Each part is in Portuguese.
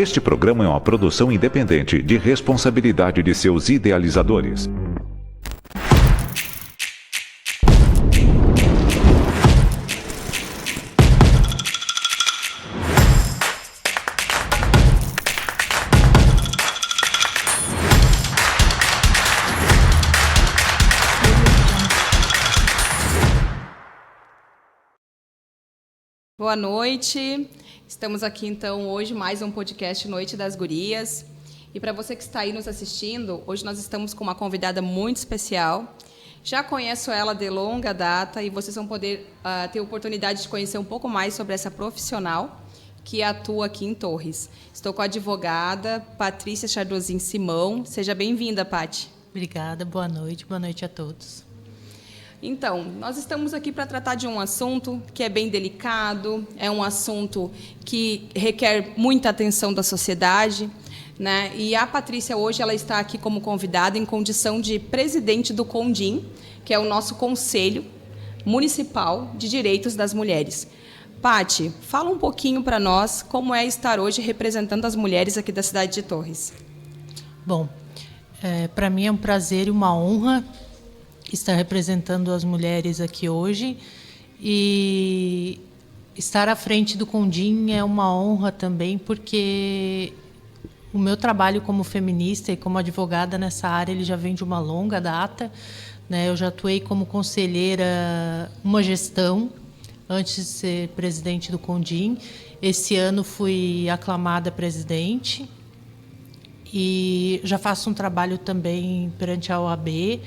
Este programa é uma produção independente de responsabilidade de seus idealizadores. Boa noite, estamos aqui então hoje mais um podcast Noite das Gurias. E para você que está aí nos assistindo, hoje nós estamos com uma convidada muito especial. Já conheço ela de longa data e vocês vão poder ter a oportunidade de conhecer um pouco mais sobre essa profissional que atua aqui em Torres. Estou com a advogada Patrícia Chardozin Simão. Seja bem-vinda, Pati. Obrigada, boa noite a todos. Então, nós estamos aqui para tratar de um assunto que é bem delicado, é um assunto que requer muita atenção da sociedade, né? E a Patrícia hoje ela está aqui como convidada em condição de presidente do CONDIM, que é o nosso Conselho Municipal de Direitos das Mulheres. Pati, fala um pouquinho para nós como é estar hoje representando as mulheres aqui da cidade de Torres. Bom, para mim é um prazer e uma honra estar representando as mulheres aqui hoje, e estar à frente do CONDIM é uma honra também, porque o meu trabalho como feminista e como advogada nessa área ele já vem de uma longa data, né? Eu já atuei como conselheira uma gestão antes de ser presidente do CONDIM. Esse ano fui aclamada presidente e já faço um trabalho também perante a OAB,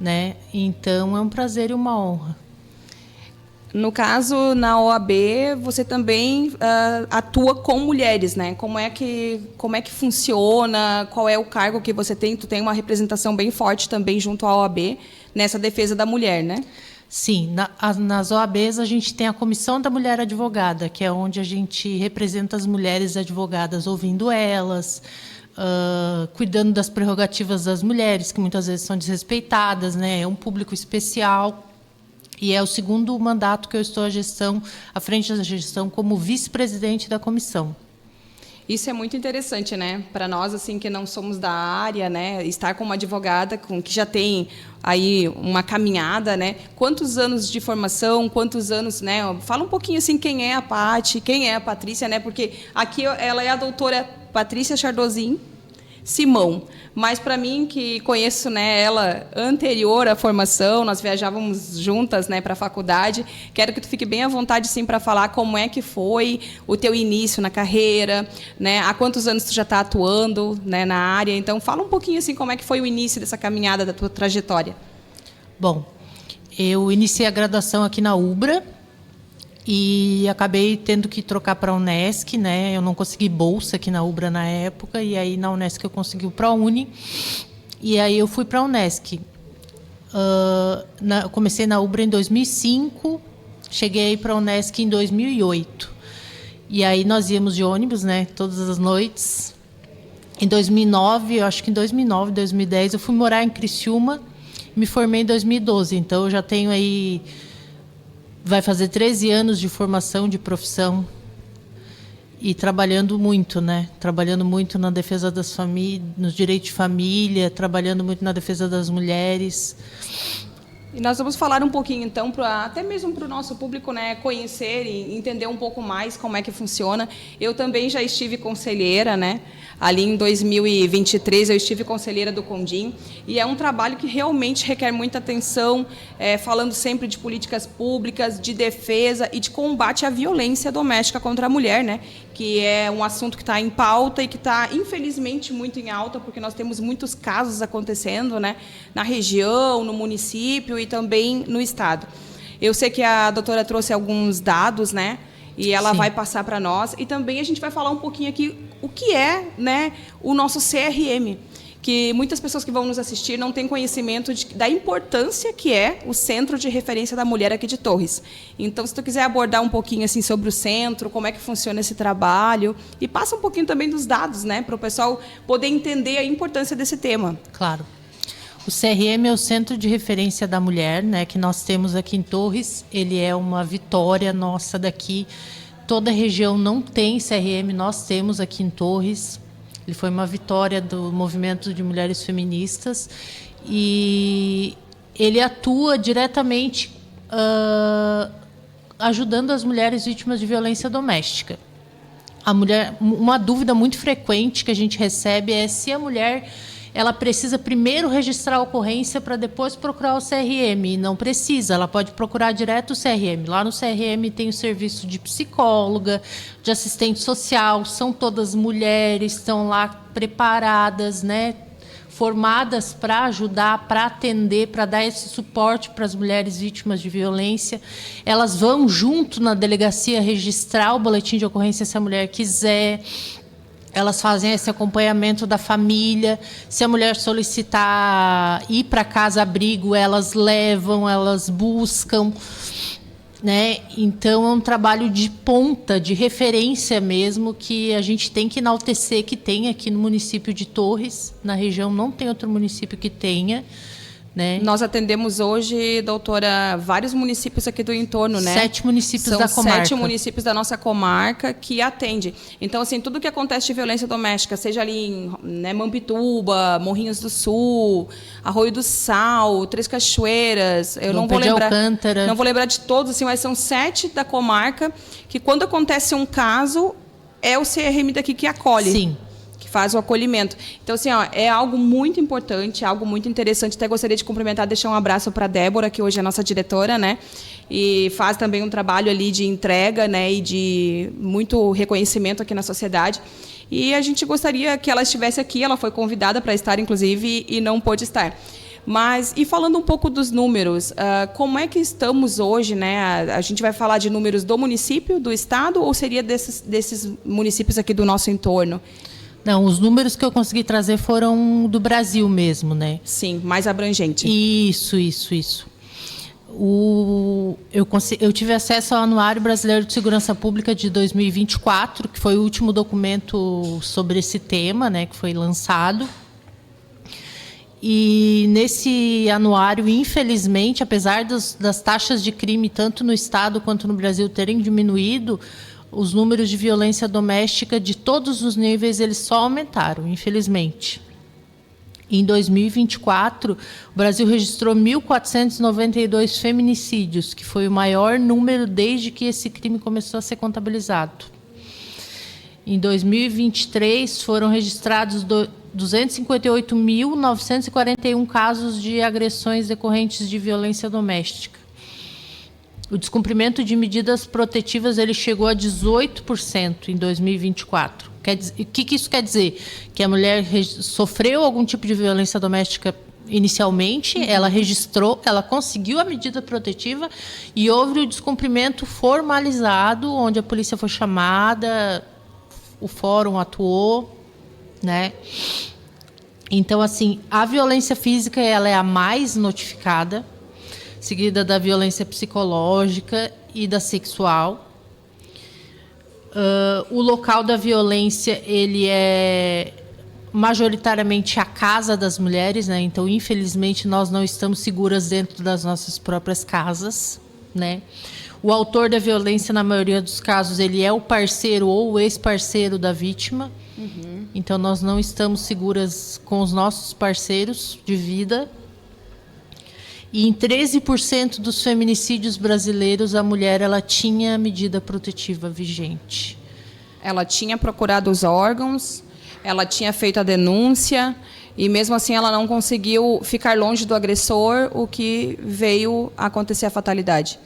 né? Então, é um prazer e uma honra. No caso, na OAB, você também atua com mulheres, né? Como é que funciona? Qual é o cargo que você tem? Tu tem uma representação bem forte também junto à OAB nessa defesa da mulher, né? Sim, nas OABs a gente tem a Comissão da Mulher Advogada, que é onde a gente representa as mulheres advogadas, ouvindo elas, cuidando das prerrogativas das mulheres, que muitas vezes são desrespeitadas, né? É um público especial. E é o segundo mandato que eu estou à frente da gestão como vice-presidente da comissão. Isso é muito interessante, né? Para nós, assim, que não somos da área, né? Estar com uma advogada que já tem aí uma caminhada, né? Quantos anos de formação, quantos anos, né? Fala um pouquinho assim quem é a Pati, quem é a Patrícia, né? Porque aqui ela é a doutora Patrícia Chardozin Simão, mas para mim que conheço, né, ela anterior à formação, nós viajávamos juntas, né, para a faculdade. Quero que tu fique bem à vontade, sim, para falar como é que foi o teu início na carreira, né? Há quantos anos tu já está atuando, né, na área? Então fala um pouquinho assim como é que foi o início dessa caminhada da tua trajetória. Bom, eu iniciei a graduação aqui na UBRA. E acabei tendo que trocar para a Unesc, né? Eu não consegui bolsa aqui na UBRA na época, e aí na Unesc eu consegui o ProUni, e aí eu fui para a Unesc. Comecei na UBRA em 2005, cheguei para a Unesc em 2008. E aí nós íamos de ônibus, né? Todas as noites. Em 2009, eu acho que em 2009, 2010, eu fui morar em Criciúma, me formei em 2012, então eu já tenho aí... Vai fazer 13 anos de formação, de profissão, e trabalhando muito, né? Trabalhando muito na defesa das famílias, nos direitos de família, trabalhando muito na defesa das mulheres. E nós vamos falar um pouquinho, então, até mesmo para o nosso público, né, conhecer e entender um pouco mais como é que funciona. Eu também já estive conselheira, né? Ali em 2023 eu estive conselheira do CONDIM, e é um trabalho que realmente requer muita atenção, falando sempre de políticas públicas, de defesa e de combate à violência doméstica contra a mulher, né? Que é um assunto que está em pauta e que está, infelizmente, muito em alta, porque nós temos muitos casos acontecendo, né, na região, no município e também no estado. Eu sei que a doutora trouxe alguns dados, né? E ela Sim. vai passar para nós. E também a gente vai falar um pouquinho aqui o que é, né, o nosso CRM, que muitas pessoas que vão nos assistir não têm conhecimento da importância que é o Centro de Referência da Mulher aqui de Torres. Então, se tu quiser abordar um pouquinho assim sobre o centro, como é que funciona esse trabalho, e passa um pouquinho também dos dados, né, para o pessoal poder entender a importância desse tema. Claro. O CRM é o Centro de Referência da Mulher, né, que nós temos aqui em Torres. Ele é uma vitória nossa daqui toda a região não tem CRM, nós temos aqui em Torres. Ele foi uma vitória do movimento de mulheres feministas e ele atua diretamente ajudando as mulheres vítimas de violência doméstica. Uma dúvida muito frequente que a gente recebe é se a mulher ela precisa primeiro registrar a ocorrência para depois procurar o CRM. E não precisa, ela pode procurar direto o CRM. Lá no CRM tem o serviço de psicóloga, de assistente social, são todas mulheres, estão lá preparadas, né, formadas para ajudar, para atender, para dar esse suporte para as mulheres vítimas de violência. Elas vão junto na delegacia registrar o boletim de ocorrência se a mulher quiser. Elas fazem esse acompanhamento da família. Se a mulher solicitar ir para casa-abrigo, elas levam, elas buscam, né? Então, é um trabalho de ponta, de referência mesmo, que a gente tem que enaltecer que tem aqui no município de Torres. Na região não tem outro município que tenha. Né? Nós atendemos hoje, doutora, vários municípios aqui do entorno, né? 7 municípios da comarca. São 7 municípios da nossa comarca que atende. Então, assim, tudo que acontece de violência doméstica, seja ali em, né, Mampituba, Morrinhos do Sul, Arroio do Sal, Três Cachoeiras, eu não vou lembrar. Alcântara. Não vou lembrar de todos, assim, mas são 7 da comarca que, quando acontece um caso, é o CRM daqui que acolhe. Sim. Faz o acolhimento. Então, assim, ó, é algo muito importante, algo muito interessante. Até gostaria de cumprimentar, deixar um abraço para a Débora, que hoje é a nossa diretora, né? E faz também um trabalho ali de entrega, né? E de muito reconhecimento aqui na sociedade. E a gente gostaria que ela estivesse aqui, ela foi convidada para estar, inclusive, e não pôde estar. Mas, e falando um pouco dos números, como é que estamos hoje, né? A gente vai falar de números do município, do estado, ou seria desses municípios aqui do nosso entorno? Não, os números que eu consegui trazer foram do Brasil mesmo, né? Sim, mais abrangente. Isso. Eu tive acesso ao Anuário Brasileiro de Segurança Pública de 2024, que foi o último documento sobre esse tema, né, que foi lançado. E nesse anuário, infelizmente, apesar das taxas de crime, tanto no estado quanto no Brasil, terem diminuído, os números de violência doméstica de todos os níveis eles só aumentaram, infelizmente. Em 2024, o Brasil registrou 1.492 feminicídios, que foi o maior número desde que esse crime começou a ser contabilizado. Em 2023, foram registrados 258.941 casos de agressões decorrentes de violência doméstica. O descumprimento de medidas protetivas ele chegou a 18% em 2024. O que isso quer dizer? Que a mulher sofreu algum tipo de violência doméstica inicialmente, ela registrou, ela conseguiu a medida protetiva e houve o descumprimento formalizado, onde a polícia foi chamada, o fórum atuou, né? Então, assim, a violência física ela é a mais notificada, seguida da violência psicológica e da sexual. O local da violência ele é majoritariamente a casa das mulheres, né? Então, infelizmente, nós não estamos seguras dentro das nossas próprias casas, né? O autor da violência, na maioria dos casos, ele é o parceiro ou o ex-parceiro da vítima. Uhum. Então, nós não estamos seguras com os nossos parceiros de vida. E em 13% dos feminicídios brasileiros, a mulher ela tinha medida protetiva vigente. Ela tinha procurado os órgãos, ela tinha feito a denúncia e, mesmo assim, ela não conseguiu ficar longe do agressor, o que veio a acontecer a fatalidade.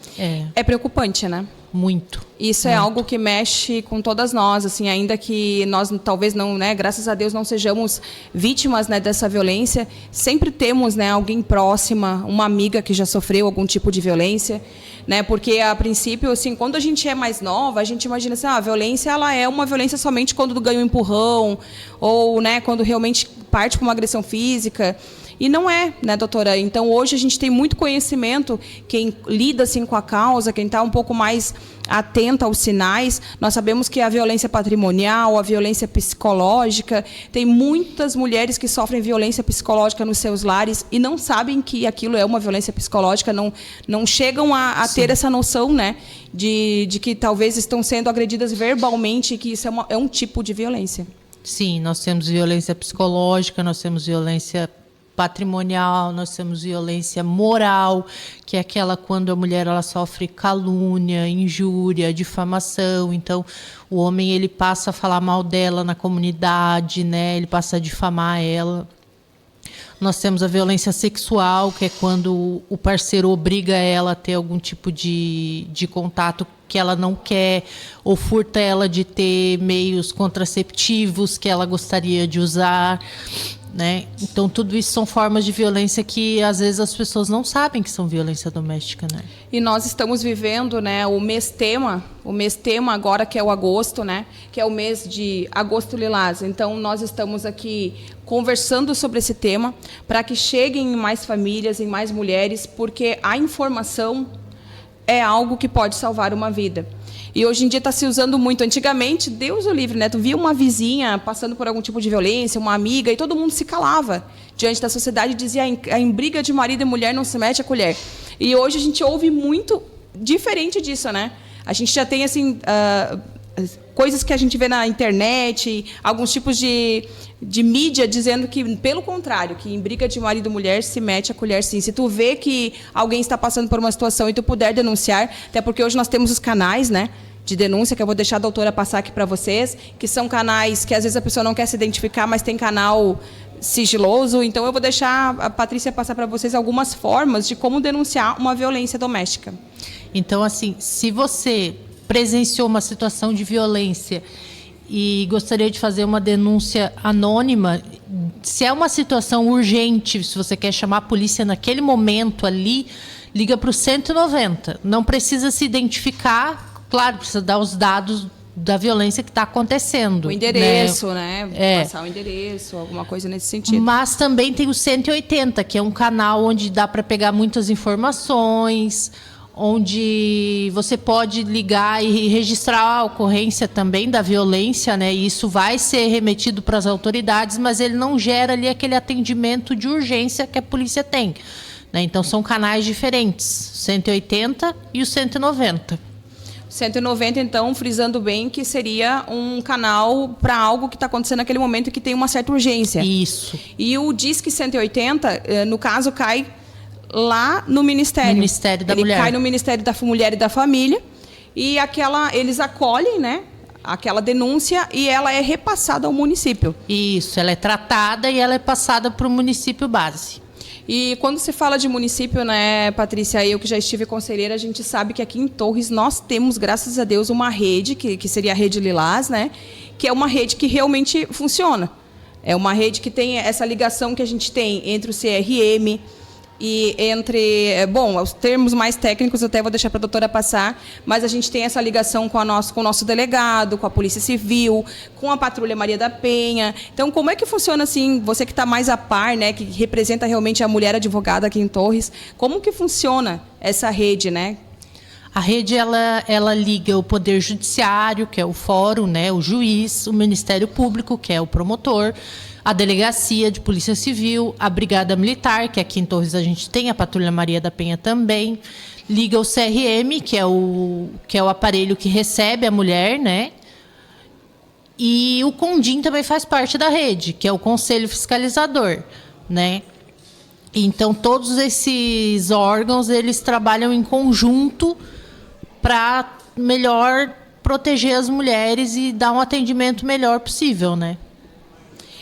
É preocupante, né? Muito. Isso é algo que mexe com todas nós, assim, ainda que nós talvez não, né, graças a Deus não sejamos vítimas, né, dessa violência, sempre temos, né, alguém próxima, uma amiga que já sofreu algum tipo de violência, né, porque a princípio, assim, quando a gente é mais nova, a gente imagina assim, a violência ela é uma violência somente quando ganha um empurrão ou, né, quando realmente parte para uma agressão física. E não é, né, doutora? Então, hoje a gente tem muito conhecimento, quem lida assim, com a causa, quem está um pouco mais atenta aos sinais. Nós sabemos que a violência patrimonial, a violência psicológica, tem muitas mulheres que sofrem violência psicológica nos seus lares e não sabem que aquilo é uma violência psicológica, não chegam a ter essa noção, né, de que talvez estão sendo agredidas verbalmente e que isso é um tipo de violência. Sim, nós temos violência psicológica, nós temos violência patrimonial, nós temos violência moral, que é aquela quando a mulher ela sofre calúnia, injúria, difamação. Então, o homem ele passa a falar mal dela na comunidade, né? Ele passa a difamar ela. Nós temos a violência sexual, que é quando o parceiro obriga ela a ter algum tipo de contato que ela não quer, ou furta ela de ter meios contraceptivos que ela gostaria de usar, né? Então, tudo isso são formas de violência que, às vezes, as pessoas não sabem que são violência doméstica, né? E nós estamos vivendo, né, o mês tema agora, que é o agosto, né, que é o mês de agosto lilás. Então, nós estamos aqui conversando sobre esse tema para que cheguem em mais famílias, em mais mulheres, porque a informação é algo que pode salvar uma vida. E hoje em dia está se usando muito. Antigamente, Deus o livre, né? Tu via uma vizinha passando por algum tipo de violência, uma amiga, e todo mundo se calava diante da sociedade e dizia: em briga de marido e mulher não se mete a colher. E hoje a gente ouve muito diferente disso, né? A gente já tem assim coisas que a gente vê na internet, alguns tipos de mídia dizendo que, pelo contrário, que em briga de marido e mulher se mete a colher sim. Se tu vê que alguém está passando por uma situação e tu puder denunciar, até porque hoje nós temos os canais, né, de denúncia, que eu vou deixar a doutora passar aqui para vocês, que são canais que às vezes a pessoa não quer se identificar, mas tem canal sigiloso. Então eu vou deixar a Patrícia passar para vocês algumas formas de como denunciar uma violência doméstica. Então, assim, se você presenciou uma situação de violência e gostaria de fazer uma denúncia anônima, se é uma situação urgente, se você quer chamar a polícia naquele momento ali, liga para o 190. Não precisa se identificar, claro, precisa dar os dados da violência que está acontecendo. O endereço, né? Passar o endereço, alguma coisa nesse sentido. Mas também tem o 180, que é um canal onde dá para pegar muitas informações, onde você pode ligar e registrar a ocorrência também da violência, né? E isso vai ser remetido para as autoridades, mas ele não gera ali aquele atendimento de urgência que a polícia tem, né? Então, são canais diferentes, 180 e o 190. 190, então, frisando bem que seria um canal para algo que está acontecendo naquele momento e que tem uma certa urgência. Isso. E o Disque 180, no caso, cai lá no Ministério. Ministério da Mulher. Ele cai no Ministério da Mulher e da Família e eles acolhem, né, aquela denúncia e ela é repassada ao município. Isso, ela é tratada e ela é passada para o município base. E quando se fala de município, né, Patrícia, eu que já estive conselheira, a gente sabe que aqui em Torres nós temos, graças a Deus, uma rede, que seria a Rede Lilás, né, que é uma rede que realmente funciona. É uma rede que tem essa ligação que a gente tem entre o CRM e entre... Bom, os termos mais técnicos eu até vou deixar para a doutora passar, mas a gente tem essa ligação com o nosso delegado, com a Polícia Civil, com a Patrulha Maria da Penha. Então, como é que funciona, assim, você que está mais a par, né, que representa realmente a mulher advogada aqui em Torres, como que funciona essa rede, né? A rede, ela liga o Poder Judiciário, que é o fórum, né, o juiz, o Ministério Público, que é o promotor, a Delegacia de Polícia Civil, a Brigada Militar, que aqui em Torres a gente tem, a Patrulha Maria da Penha também, liga o CRM, que é o aparelho que recebe a mulher, né? E o CONDIM também faz parte da rede, que é o Conselho Fiscalizador, né? Então, todos esses órgãos, eles trabalham em conjunto para melhor proteger as mulheres e dar um atendimento melhor possível, né?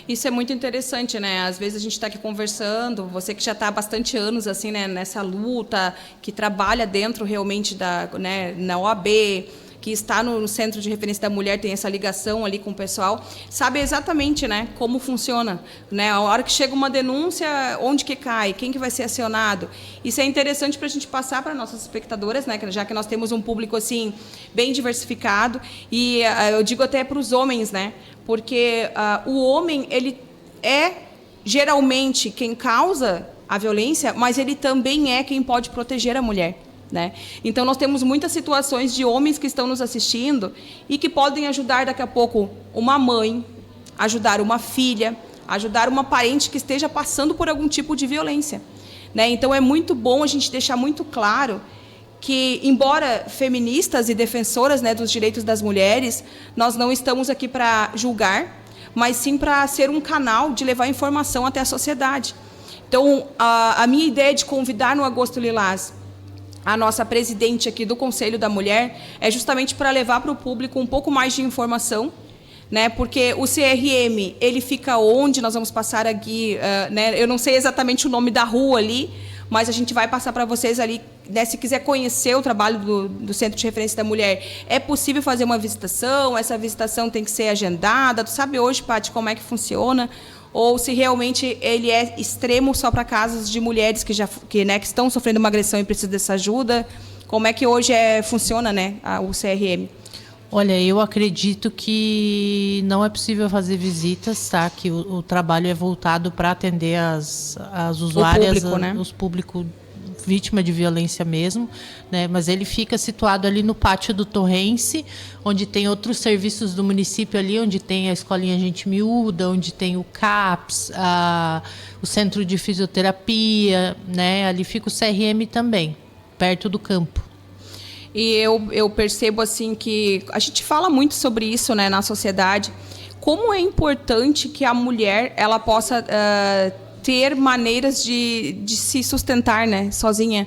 Isso é muito interessante, né? Às vezes a gente está aqui conversando, você que já está há bastante anos assim, né, nessa luta, que trabalha dentro realmente na OAB, que está no Centro de Referência da Mulher, tem essa ligação ali com o pessoal, sabe exatamente, né, como funciona, né? A hora que chega uma denúncia, onde que cai, quem que vai ser acionado. Isso é interessante para a gente passar para nossas espectadoras, né, já que nós temos um público assim bem diversificado, e eu digo até para os homens, né, porque o homem ele é geralmente quem causa a violência, mas ele também é quem pode proteger a mulher, né? Então, nós temos muitas situações de homens que estão nos assistindo e que podem ajudar daqui a pouco uma mãe, ajudar uma filha, ajudar uma parente que esteja passando por algum tipo de violência, né? Então, é muito bom a gente deixar muito claro que, embora feministas e defensoras, né, dos direitos das mulheres, nós não estamos aqui para julgar, mas sim para ser um canal de levar informação até a sociedade. Então, a minha ideia de convidar no Agosto Lilás a nossa presidente aqui do Conselho da Mulher é justamente para levar para o público um pouco mais de informação, né? Porque o CRM, ele fica onde? Nós vamos passar aqui, né? Eu não sei exatamente o nome da rua ali, mas a gente vai passar para vocês ali, né? Se quiser conhecer o trabalho do Centro de Referência da Mulher, é possível fazer uma visitação, essa visitação tem que ser agendada. Tu sabe hoje, Paty, como é que funciona? Ou se realmente ele é extremo só para casos de mulheres que estão sofrendo uma agressão e precisam dessa ajuda? Como é que hoje funciona, né, o CRM? Olha, eu acredito que não é possível fazer visitas, tá? Que o trabalho é voltado para atender as usuárias, público, né? os públicos vítima de violência mesmo, né? Mas ele fica situado ali no pátio do Torrense, onde tem outros serviços do município ali, onde tem a Escolinha Gente Miúda, onde tem o CAPS, o Centro de Fisioterapia, né? Ali fica o CRM também, perto do campo. E eu percebo assim que a gente fala muito sobre isso, né, na sociedade, como é importante que a mulher ela possa ter maneiras de se sustentar, né, sozinha,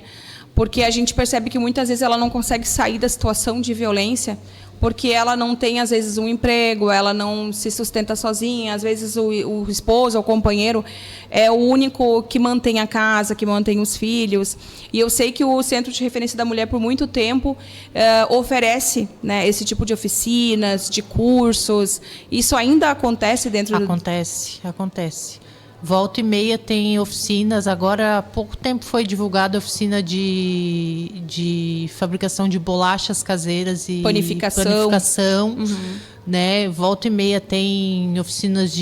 porque a gente percebe que muitas vezes ela não consegue sair da situação de violência porque ela não tem, às vezes, um emprego, ela não se sustenta sozinha, às vezes o esposo ou o companheiro é o único que mantém a casa, que mantém os filhos. E eu sei que o Centro de Referência da Mulher, por muito tempo, oferece, né, esse tipo de oficinas, de cursos. Isso ainda acontece dentro do... Acontece. Volta e meia tem oficinas. Agora, há pouco tempo foi divulgada a oficina de fabricação de bolachas caseiras e panificação. Uhum. Né? Volta e meia tem oficinas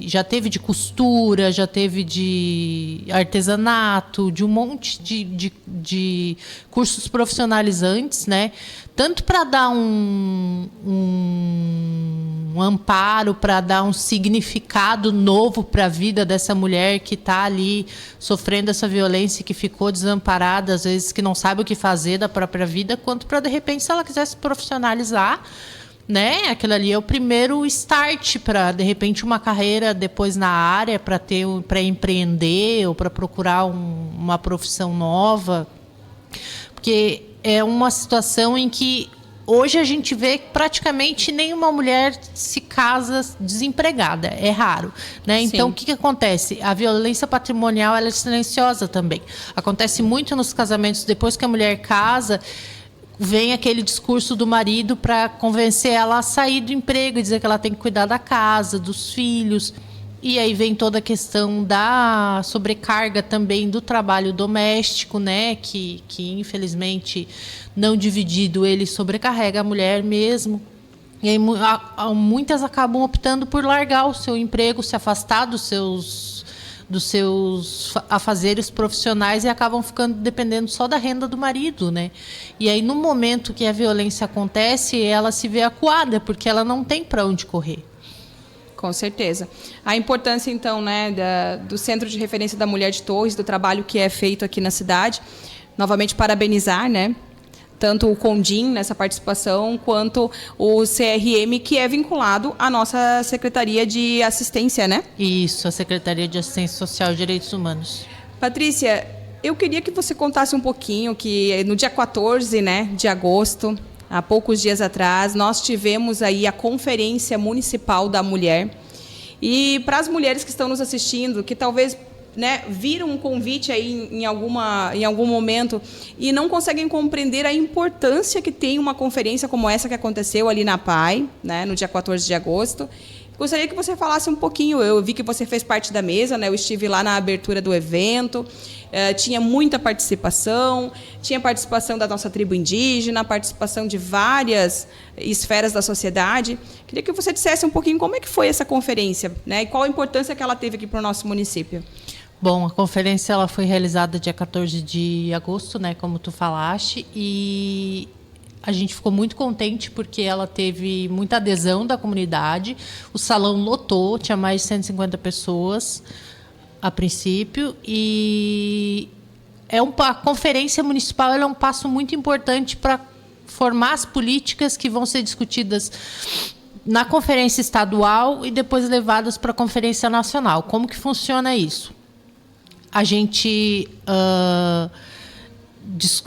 já teve de costura, já teve de artesanato, de um monte de cursos profissionalizantes, né? Tanto para dar um amparo, para dar um significado novo para a vida dessa mulher que está ali sofrendo essa violência, que ficou desamparada, às vezes que não sabe o que fazer da própria vida, quanto para, de repente, se ela quiser se profissionalizar, né? Aquilo ali é o primeiro start para, de repente, uma carreira depois na área, para empreender ou para procurar uma profissão nova. Porque é uma situação em que hoje a gente vê que praticamente nenhuma mulher se casa desempregada. É raro, né? Então, o que acontece? A violência patrimonial ela é silenciosa também. Acontece muito nos casamentos. Depois que a mulher casa, vem aquele discurso do marido para convencer ela a sair do emprego e dizer que ela tem que cuidar da casa, dos filhos. E aí vem toda a questão da sobrecarga também do trabalho doméstico, né? Que infelizmente, não dividido, ele sobrecarrega a mulher mesmo. E aí, muitas acabam optando por largar o seu emprego, se afastar dos seus afazeres profissionais e acabam ficando dependendo só da renda do marido, né? E aí, no momento que a violência acontece, ela se vê acuada, porque ela não tem para onde correr. Com certeza. A importância, então, né, do Centro de Referência da Mulher de Torres, do trabalho que é feito aqui na cidade. Novamente, parabenizar, né, tanto o Condim nessa participação, quanto o CRM, que é vinculado à nossa Secretaria de Assistência, né? Isso, a Secretaria de Assistência Social e Direitos Humanos. Patrícia, eu queria que você contasse um pouquinho que no dia 14, né, de agosto, há poucos dias atrás, nós tivemos aí a Conferência Municipal da Mulher. E para as mulheres que estão nos assistindo, que talvez, né, viram um convite aí em algum momento e não conseguem compreender a importância que tem uma conferência como essa que aconteceu ali na PAI, né, no dia 14 de agosto. Gostaria que você falasse um pouquinho, eu vi que você fez parte da mesa, né? Eu estive lá na abertura do evento, tinha muita participação, tinha participação da nossa tribo indígena, participação de várias esferas da sociedade. Queria que você dissesse um pouquinho como é que foi essa conferência, né? E qual a importância que ela teve aqui para o nosso município. Bom, a conferência ela foi realizada dia 14 de agosto, né, como tu falaste, e a gente ficou muito contente porque ela teve muita adesão da comunidade. O salão lotou, tinha mais de 150 pessoas a princípio, e a conferência municipal ela é um passo muito importante para formar as políticas que vão ser discutidas na conferência estadual e depois levadas para a conferência nacional. Como que funciona isso? A gente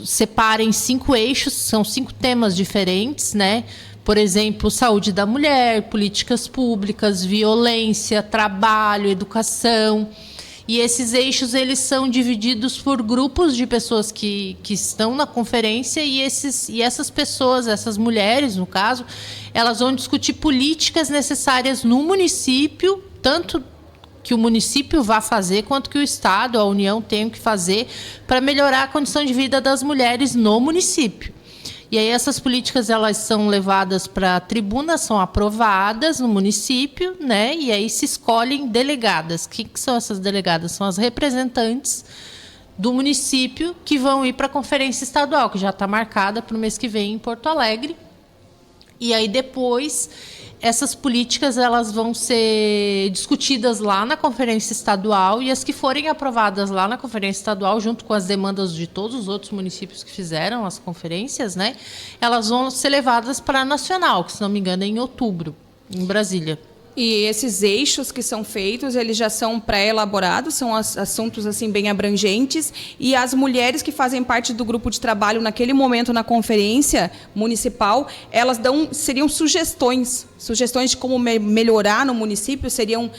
separa em 5 eixos, são 5 temas diferentes, né? Por exemplo, saúde da mulher, políticas públicas, violência, trabalho, educação. E esses eixos eles são divididos por grupos de pessoas que estão na conferência e essas pessoas, essas mulheres, no caso, elas vão discutir políticas necessárias no município, tanto que o município vá fazer, quanto que o Estado, a União, tem que fazer para melhorar a condição de vida das mulheres no município. E aí essas políticas elas são levadas para a tribuna, são aprovadas no município, né? E aí se escolhem delegadas. O que são essas delegadas? São as representantes do município que vão ir para a conferência estadual, que já está marcada para o mês que vem em Porto Alegre. E aí depois essas políticas elas vão ser discutidas lá na conferência estadual e as que forem aprovadas lá na conferência estadual, junto com as demandas de todos os outros municípios que fizeram as conferências, né, elas vão ser levadas para a nacional, que, se não me engano, é em outubro, em Brasília. E esses eixos que são feitos, eles já são pré-elaborados, são assuntos assim bem abrangentes, e as mulheres que fazem parte do grupo de trabalho naquele momento na conferência municipal, elas seriam sugestões de como melhorar no município, seriam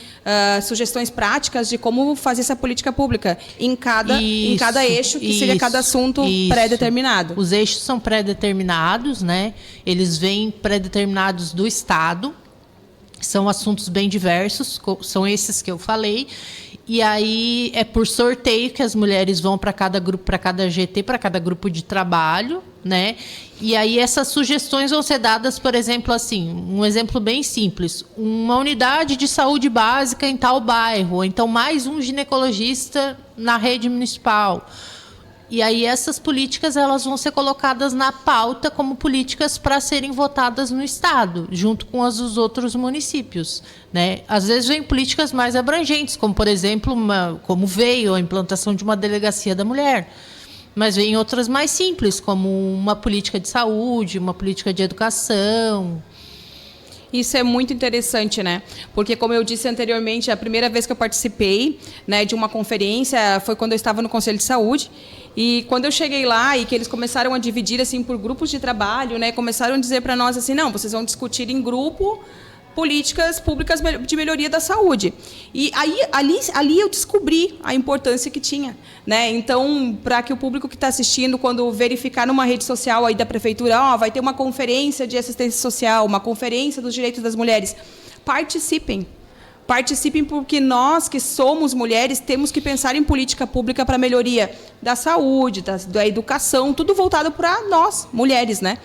sugestões práticas de como fazer essa política pública em cada eixo, que seria cada assunto pré-determinado. Os eixos são pré-determinados, né? Eles vêm pré-determinados do Estado. São assuntos bem diversos, são esses que eu falei. E aí é por sorteio que as mulheres vão para cada grupo, para cada GT, para cada grupo de trabalho, né? E aí essas sugestões vão ser dadas, por exemplo, assim, um exemplo bem simples, uma unidade de saúde básica em tal bairro, ou então mais um ginecologista na rede municipal. E aí essas políticas elas vão ser colocadas na pauta como políticas para serem votadas no Estado, junto com as dos outros municípios, né? Às vezes vem políticas mais abrangentes, como, por exemplo, como veio a implantação de uma delegacia da mulher. Mas vem outras mais simples, como uma política de saúde, uma política de educação. Isso é muito interessante, né? Porque, como eu disse anteriormente, a primeira vez que eu participei, né, de uma conferência foi quando eu estava no Conselho de Saúde. E quando eu cheguei lá e que eles começaram a dividir assim por grupos de trabalho, né, começaram a dizer para nós assim, não, vocês vão discutir em grupo políticas públicas de melhoria da saúde. E aí ali eu descobri a importância que tinha, né? Então, para que o público que está assistindo, quando verificar numa rede social aí da prefeitura, vai ter uma conferência de assistência social, uma conferência dos direitos das mulheres, participem. Participem, porque nós que somos mulheres temos que pensar em política pública para a melhoria da saúde, da educação, tudo voltado para nós, mulheres, né?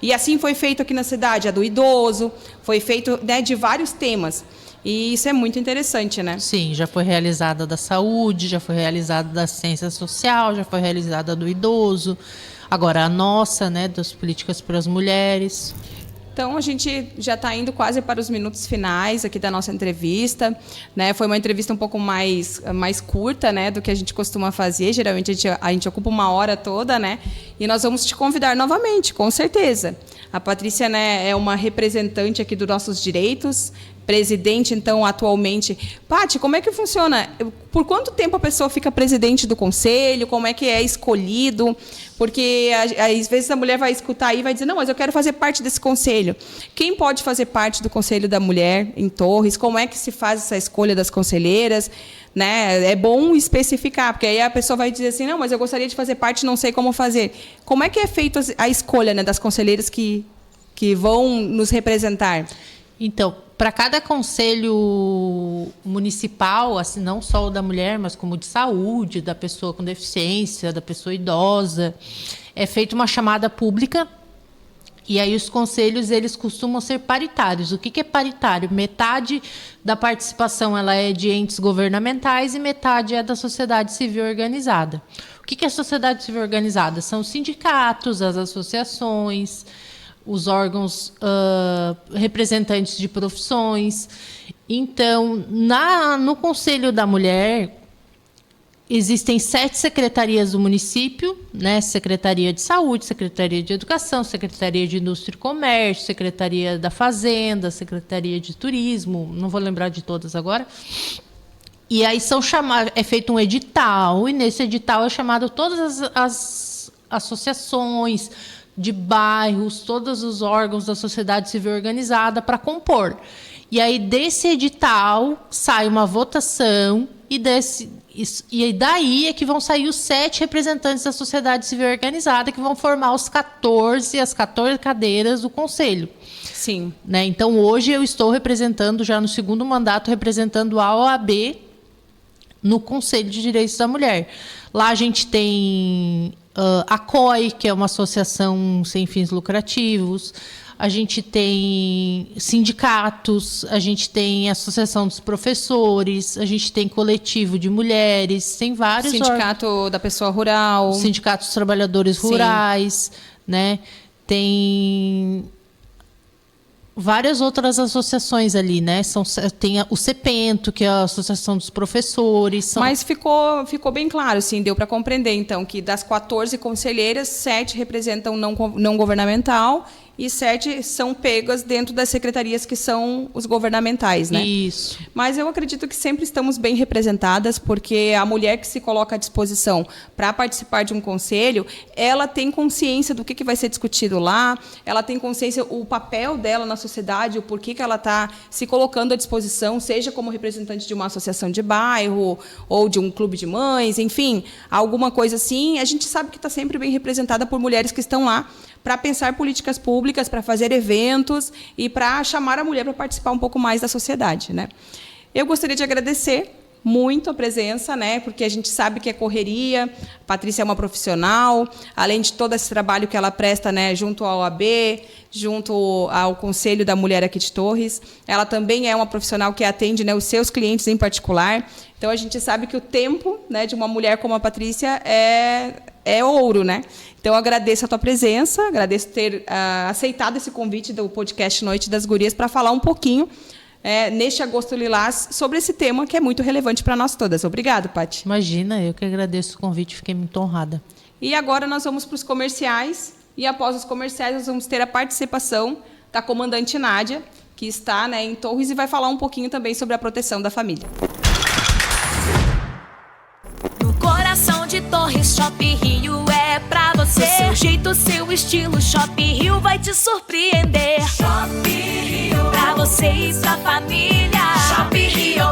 E assim foi feito aqui na cidade, a do idoso, foi feito, né, de vários temas. E isso é muito interessante, né? Sim, já foi realizada da saúde, já foi realizada da assistência social, já foi realizada do idoso. Agora a nossa, né, das políticas para as mulheres. Então, a gente já está indo quase para os minutos finais aqui da nossa entrevista, né? Foi uma entrevista um pouco mais curta, né, do que a gente costuma fazer. Geralmente, a gente ocupa uma hora toda, né? E nós vamos te convidar novamente, com certeza. A Patrícia, né, é uma representante aqui dos nossos direitos, presidente, então, atualmente. Paty, como é que funciona? Por quanto tempo a pessoa fica presidente do conselho? Como é que é escolhido? Porque, às vezes, a mulher vai escutar aí e vai dizer, não, mas eu quero fazer parte desse conselho. Quem pode fazer parte do Conselho da Mulher em Torres? Como é que se faz essa escolha das conselheiras? Né? É bom especificar, porque aí a pessoa vai dizer assim, não, mas eu gostaria de fazer parte, não sei como fazer. Como é que é feita a escolha, né, das conselheiras que vão nos representar? Então, para cada conselho municipal, assim, não só o da mulher, mas como o de saúde, da pessoa com deficiência, da pessoa idosa, é feita uma chamada pública. E aí os conselhos, eles costumam ser paritários. O que é paritário? Metade da participação ela é de entes governamentais e metade é da sociedade civil organizada. O que é sociedade civil organizada? São os sindicatos, as associações, os órgãos representantes de profissões. Então, no Conselho da Mulher, existem 7 secretarias do município, né? Secretaria de Saúde, Secretaria de Educação, Secretaria de Indústria e Comércio, Secretaria da Fazenda, Secretaria de Turismo, não vou lembrar de todas agora. E aí é feito um edital, e nesse edital é chamado todas as associações de bairros, todos os órgãos da sociedade civil organizada para compor. E aí, desse edital, sai uma votação, e daí é que vão sair os 7 representantes da sociedade civil organizada, que vão formar as 14 cadeiras do conselho. Sim. Né? Então, hoje eu estou representando, já no segundo mandato, representando a OAB no Conselho de Direitos da Mulher. Lá a gente tem a COI, que é uma associação sem fins lucrativos. A gente tem sindicatos, a gente tem associação dos professores, a gente tem coletivo de mulheres, tem vários sindicato da pessoa rural, sindicato dos trabalhadores rurais, né? Tem várias outras associações ali, né? Tem o CEPENTO, que é a Associação dos Professores. Mas ficou bem claro, sim, deu para compreender, então, que das 14 conselheiras, 7 representam não governamental e 7 são pegas dentro das secretarias que são os governamentais, né? Isso. Mas eu acredito que sempre estamos bem representadas, porque a mulher que se coloca à disposição para participar de um conselho, ela tem consciência do que vai ser discutido lá, ela tem consciência o papel dela na sociedade, o porquê que ela está se colocando à disposição, seja como representante de uma associação de bairro ou de um clube de mães, enfim, alguma coisa assim. A gente sabe que está sempre bem representada por mulheres que estão lá para pensar políticas públicas, para fazer eventos e para chamar a mulher para participar um pouco mais da sociedade, né? Eu gostaria de agradecer muito a presença, né? Porque a gente sabe que é correria. A Patrícia é uma profissional, além de todo esse trabalho que ela presta, né, junto à OAB, junto ao Conselho da Mulher aqui de Torres. Ela também é uma profissional que atende, né, os seus clientes em particular. Então, a gente sabe que o tempo, né, de uma mulher como a Patrícia é ouro, né? Então, eu agradeço a tua presença, agradeço ter aceitado esse convite do podcast Noite das Gurias para falar um pouquinho, neste Agosto Lilás, sobre esse tema que é muito relevante para nós todas. Obrigada, Paty. Imagina, eu que agradeço o convite, fiquei muito honrada. E agora nós vamos para os comerciais, e após os comerciais nós vamos ter a participação da comandante Nádia, que está, né, em Torres, e vai falar um pouquinho também sobre a proteção da família. No coração de Torres, Shopping Rio é pra você. Do seu jeito, seu estilo, Shopping Rio vai te surpreender. Shopping Rio, pra você e sua família. Shopping Rio.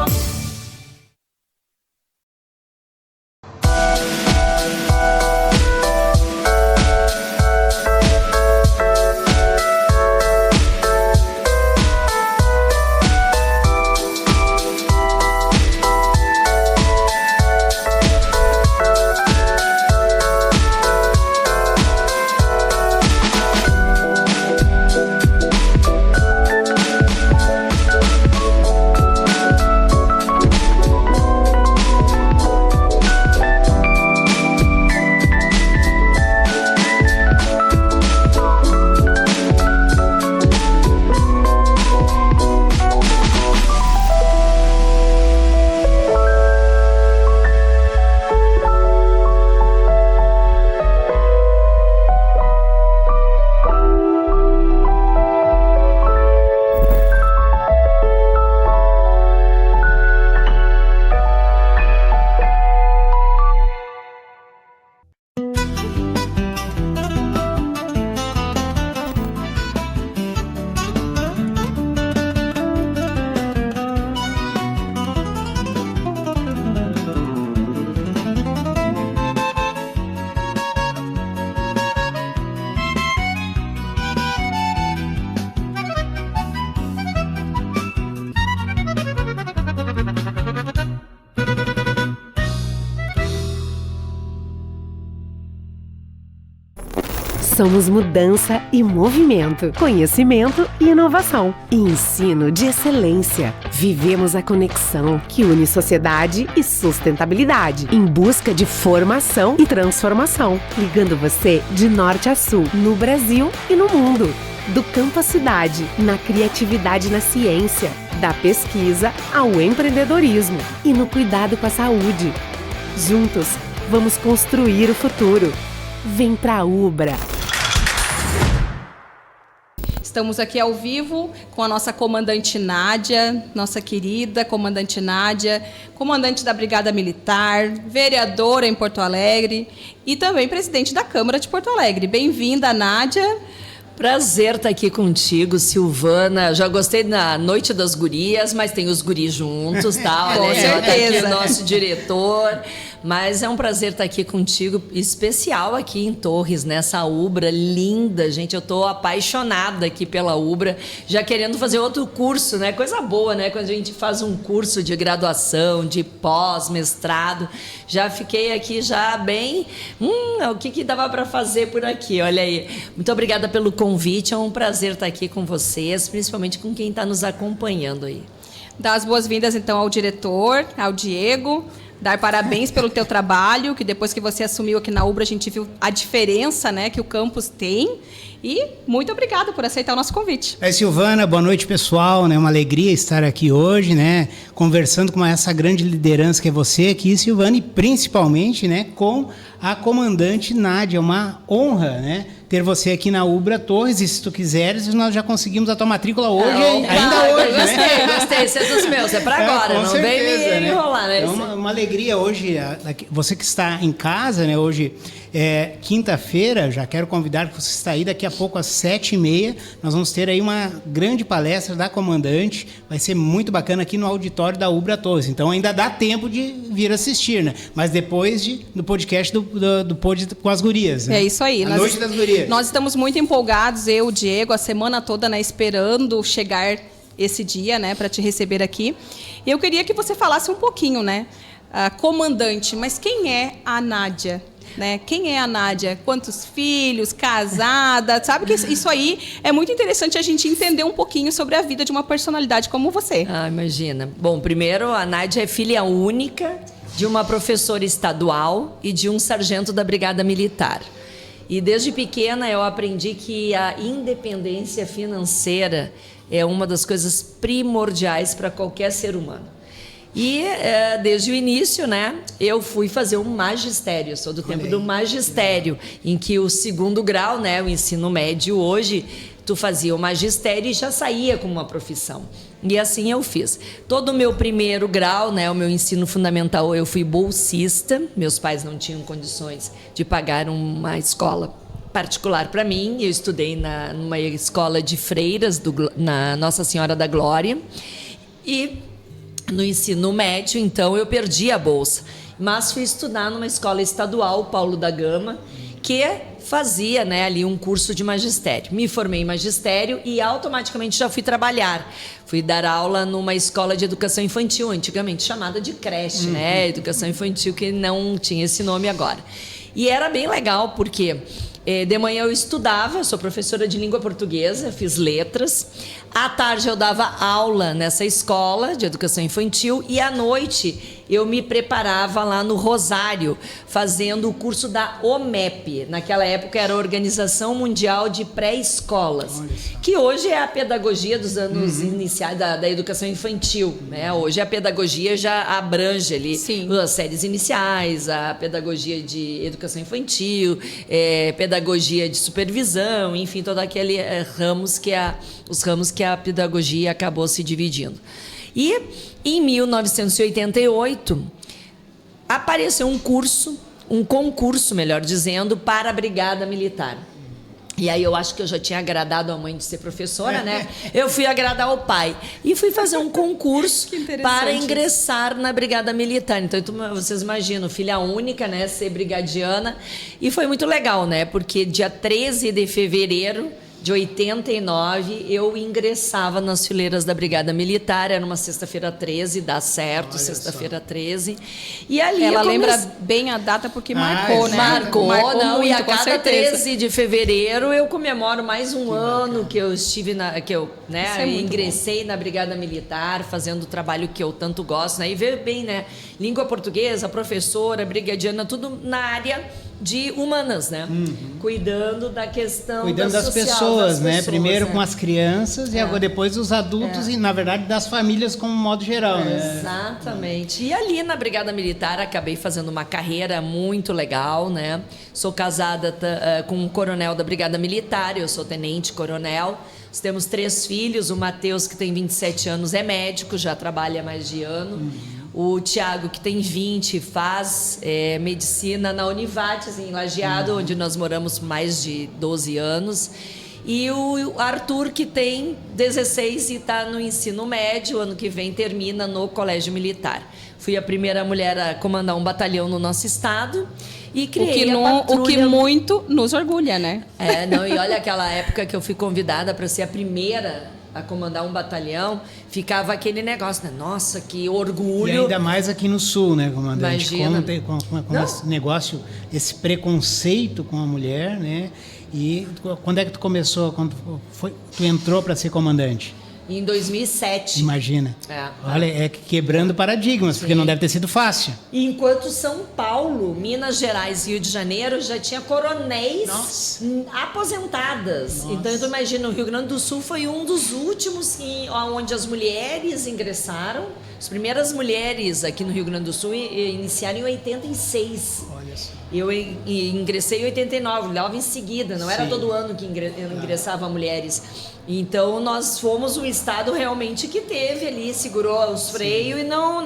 Somos mudança e movimento, conhecimento e inovação, e ensino de excelência. Vivemos a conexão que une sociedade e sustentabilidade, em busca de formação e transformação, ligando você de norte a sul, no Brasil e no mundo. Do campo à cidade, na criatividade e na ciência, da pesquisa ao empreendedorismo e no cuidado com a saúde. Juntos, vamos construir o futuro. Vem pra Ubra! Estamos aqui ao vivo com a nossa comandante Nádia, nossa querida comandante Nádia, comandante da Brigada Militar, vereadora em Porto Alegre e também presidente da Câmara de Porto Alegre. Bem-vinda, Nádia. Prazer estar aqui contigo, Silvana. Já gostei da Noite das Gurias, mas tem os guris juntos, tá? Olha, Com certeza. Tá aqui o nosso diretor. Mas é um prazer estar aqui contigo, especial aqui em Torres, nessa Ubra linda, gente. Eu estou apaixonada aqui pela Ubra, já querendo fazer outro curso, né? Coisa boa, né? Quando a gente faz um curso de graduação, de pós, mestrado. Já fiquei aqui já bem... o que dava para fazer por aqui? Olha aí. Muito obrigada pelo convite. É um prazer estar aqui com vocês, principalmente com quem está nos acompanhando aí. Dar as boas-vindas, então, ao diretor, ao Diego. Dar parabéns pelo teu trabalho, que depois que você assumiu aqui na Ubra, a gente viu a diferença, né, que o campus tem. E muito obrigada por aceitar o nosso convite. Silvana, boa noite, pessoal. Uma alegria estar aqui hoje, né, conversando com essa grande liderança que é você aqui, Silvana, e principalmente, né, com a comandante Nádia. Uma honra, né, ter você aqui na Ubra Torres, e se tu quiseres, nós já conseguimos a tua matrícula hoje, ainda hoje, Gostei, esse é dos meus, é para agora, não certeza, vem me enrolar, né? É uma alegria hoje, você que está em casa, né, hoje é quinta-feira, já quero convidar que você está aí daqui a pouco às 7h30, nós vamos ter aí uma grande palestra da comandante, vai ser muito bacana aqui no auditório da Ubra Torres, então ainda dá tempo de vir assistir, né, mas depois do podcast do Pod com as Gurias, né? É isso aí. Noite das Gurias. Nós estamos muito empolgados, eu, o Diego, a semana toda, né, esperando chegar esse dia, né, para te receber aqui. E eu queria que você falasse um pouquinho, né, comandante, mas quem é a Nádia? Né? Quem é a Nádia? Quantos filhos? Casada? Sabe que isso aí é muito interessante a gente entender um pouquinho sobre a vida de uma personalidade como você. Ah, imagina. Bom, primeiro, a Nádia é filha única de uma professora estadual e de um sargento da Brigada Militar. E desde pequena eu aprendi que a independência financeira é uma das coisas primordiais para qualquer ser humano. E desde o início, né, eu fui fazer um magistério. Eu sou do tempo do magistério, em que o segundo grau, né, o ensino médio hoje, tu fazia o magistério e já saía com uma profissão. E assim eu fiz. Todo o meu primeiro grau, né, o meu ensino fundamental, eu fui bolsista. Meus pais não tinham condições de pagar uma escola particular para mim. Eu estudei numa escola de freiras, na Nossa Senhora da Glória. E no ensino médio, então, eu perdi a bolsa. Mas fui estudar numa escola estadual, Paulo da Gama, que fazia, né, ali um curso de magistério. Me formei em magistério e automaticamente já fui trabalhar. Fui dar aula numa escola de educação infantil, antigamente chamada de creche, né? Educação infantil, que não tinha esse nome agora. E era bem legal, porque de manhã eu estudava, eu sou professora de língua portuguesa, fiz letras. À tarde eu dava aula nessa escola de educação infantil e à noite eu me preparava lá no Rosário, fazendo o curso da OMEP. Naquela época era a Organização Mundial de Pré-Escolas, que hoje é a pedagogia dos anos iniciais da educação infantil, né? Hoje a pedagogia já abrange ali as séries iniciais, a pedagogia de educação infantil, pedagogia de supervisão, enfim, todos aqueles os ramos que a pedagogia acabou se dividindo. E em 1988 apareceu um concurso, melhor dizendo, para a Brigada Militar. E aí eu acho que eu já tinha agradado a mãe de ser professora, né? Eu fui agradar o pai. E fui fazer um concurso para ingressar na Brigada Militar. Então, vocês imaginam, filha única, né? Ser brigadiana. E foi muito legal, né? Porque dia 13 de fevereiro de 89, eu ingressava nas fileiras da Brigada Militar, era uma sexta-feira 13, dá certo, sexta-feira 13. E ali ela lembra bem a data porque marcou, né? Marcou não, muito, e a com cada certeza. 13 de fevereiro eu comemoro mais um ano que eu estive ingressei na Brigada Militar, fazendo o trabalho que eu tanto gosto, né? E vê bem, né? Língua portuguesa, professora, brigadiana, tudo na área de humanas, né? Cuidando da questão Cuidando das social, pessoas, né? Primeiro né? com as crianças e agora depois os adultos e, na verdade, das famílias como modo geral, né? Exatamente. E ali na Brigada Militar acabei fazendo uma carreira muito legal, né? Sou casada com um coronel da Brigada Militar, eu sou tenente-coronel. Nós temos 3 filhos, o Matheus, que tem 27 anos, é médico, já trabalha há mais de ano. O Tiago, que tem 20, faz medicina na Univates, em Lajeado, onde nós moramos mais de 12 anos. E o Arthur, que tem 16 e está no ensino médio, ano que vem termina no Colégio Militar. Fui a primeira mulher a comandar um batalhão no nosso estado e criei a patrulha. O que muito nos orgulha, né? E olha aquela época que eu fui convidada para ser a primeira a comandar um batalhão, ficava aquele negócio, né? Nossa, que orgulho. E ainda mais aqui no Sul, né, comandante? Imagina. Como esse negócio, esse preconceito com a mulher, né? E quando é que tu começou, tu entrou para ser comandante? Em 2007. Imagina. Olha, quebrando paradigmas, porque não deve ter sido fácil. Enquanto São Paulo, Minas Gerais e Rio de Janeiro já tinha coronéis aposentadas. Nossa. Então, tu imagina, o Rio Grande do Sul foi um dos últimos onde as mulheres ingressaram. As primeiras mulheres aqui no Rio Grande do Sul iniciaram em 86. Olha só. Eu ingressei em 89, logo em seguida. Não era todo ano que ingressava mulheres. Então, nós fomos o estado realmente que teve ali, segurou os freios e não...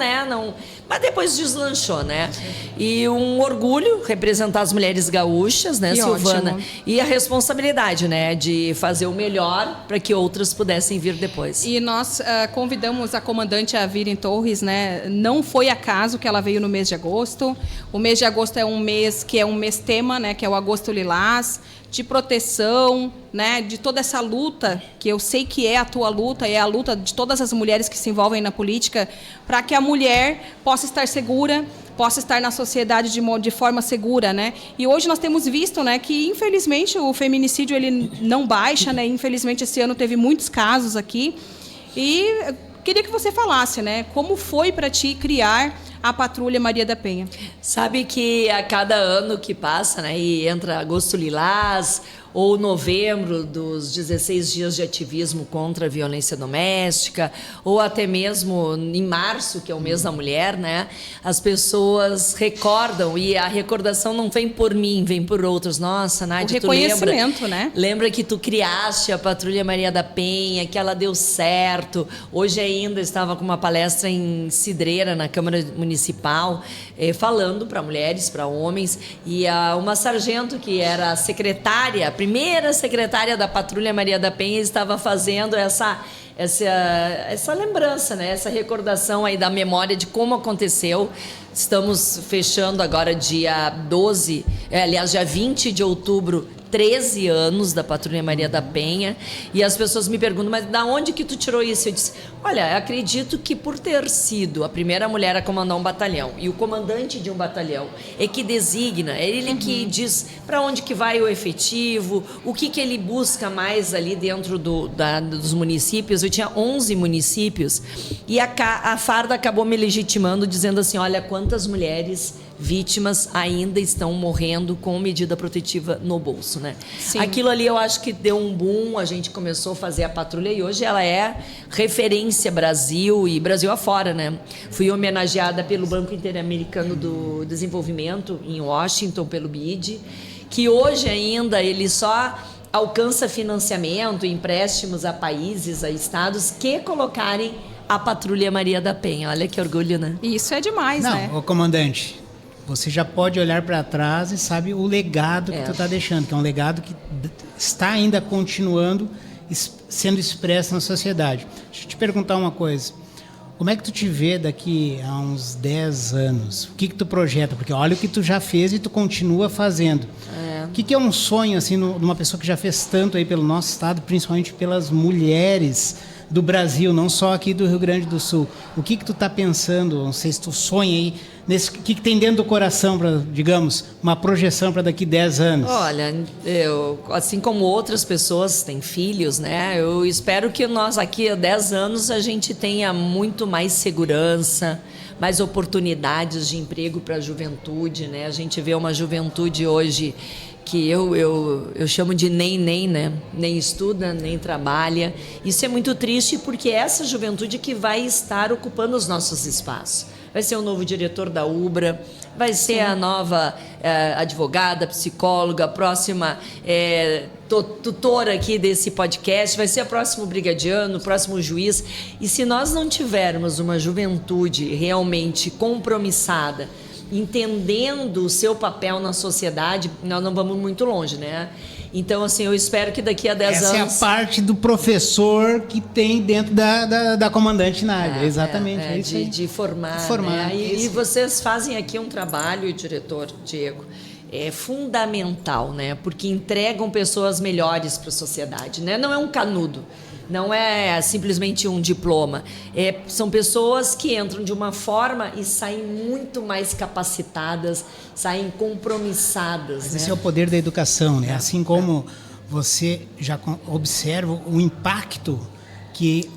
Mas depois deslanchou, né? E um orgulho representar as mulheres gaúchas, né, Silvana? Ótimo. E a responsabilidade, né, de fazer o melhor para que outras pudessem vir depois. E nós convidamos a comandante a vir em Torres, né? Não foi acaso que ela veio no mês de agosto. O mês de agosto é um mês que é um mês tema, né? Que é o Agosto Lilás, de proteção, né, de toda essa luta, que eu sei que é a tua luta, é a luta de todas as mulheres que se envolvem na política, para que a mulher possa estar segura, possa estar na sociedade de forma segura, né? E hoje nós temos visto, né, que infelizmente o feminicídio ele não baixa, né? Infelizmente esse ano teve muitos casos aqui. E queria que você falasse, né, como foi para ti criar a Patrulha Maria da Penha? Sabe que a cada ano que passa, né, e entra Agosto Lilás ou novembro dos 16 dias de ativismo contra a violência doméstica, ou até mesmo em março, que é o mês da mulher, né? As pessoas recordam, e a recordação não vem por mim, vem por outros. Nossa, Nádia, tu lembra, né? Lembra que tu criaste a Patrulha Maria da Penha, que ela deu certo. Hoje ainda estava com uma palestra em Cidreira, na Câmara Municipal, falando para mulheres, para homens, e uma sargento que era a secretária, a primeira secretária da Patrulha Maria da Penha, estava fazendo essa lembrança, né? Essa recordação aí da memória de como aconteceu. Estamos fechando agora dia 20 de outubro, 13 anos da Patrulha Maria da Penha, e as pessoas me perguntam, mas da onde que tu tirou isso? Eu disse, olha, acredito que por ter sido a primeira mulher a comandar um batalhão, e o comandante de um batalhão é que designa, é ele que diz para onde que vai o efetivo, o que ele busca mais ali dentro dos municípios. Eu tinha 11 municípios, e a farda acabou me legitimando, dizendo assim, olha, quantas mulheres vítimas ainda estão morrendo com medida protetiva no bolso, né? Sim. Aquilo ali eu acho que deu um boom, a gente começou a fazer a patrulha e hoje ela é referência Brasil e Brasil afora, né? Fui homenageada pelo Banco Interamericano do Desenvolvimento em Washington, pelo BID, que hoje ainda ele só alcança financiamento, empréstimos a países, a estados que colocarem a Patrulha Maria da Penha. Olha que orgulho, né? Isso é demais, né? Não, ô comandante, você já pode olhar para trás e sabe o legado que tu está deixando, que é um legado que está ainda continuando sendo expresso na sociedade. Deixa eu te perguntar uma coisa. Como é que tu te vê daqui a uns 10 anos? O que tu projeta? Porque olha o que tu já fez e tu continua fazendo. O que é um sonho, assim, de uma pessoa que já fez tanto aí pelo nosso estado, principalmente pelas mulheres do Brasil, não só aqui do Rio Grande do Sul? O que tu tá pensando? Não sei se tu sonha aí, o que tem dentro do coração para, digamos, uma projeção para daqui 10 anos? Olha, eu, assim como outras pessoas têm filhos, né? Eu espero que nós aqui a 10 anos a gente tenha muito mais segurança, mais oportunidades de emprego para a juventude, né? A gente vê uma juventude hoje que eu chamo de né? Nem estuda, nem trabalha. Isso é muito triste porque é essa juventude que vai estar ocupando os nossos espaços. Vai ser o novo diretor da UBRA, vai ser a nova advogada, psicóloga, a próxima tutora aqui desse podcast, vai ser o próximo brigadiano, o próximo juiz. E se nós não tivermos uma juventude realmente compromissada, entendendo o seu papel na sociedade, nós não vamos muito longe, né? Então, assim, eu espero que daqui a 10 anos... Essa é a parte do professor que tem dentro da comandante Nádia, exatamente. É isso aí. De formar. Formar. Né? E vocês fazem aqui um trabalho, diretor Diego, fundamental, né? Porque entregam pessoas melhores para a sociedade, né? Não é um canudo. Não é simplesmente um diploma. São pessoas que entram de uma forma e saem muito mais capacitadas, saem compromissadas. Mas né? esse é o poder da educação, né? Assim como você já observa o impacto que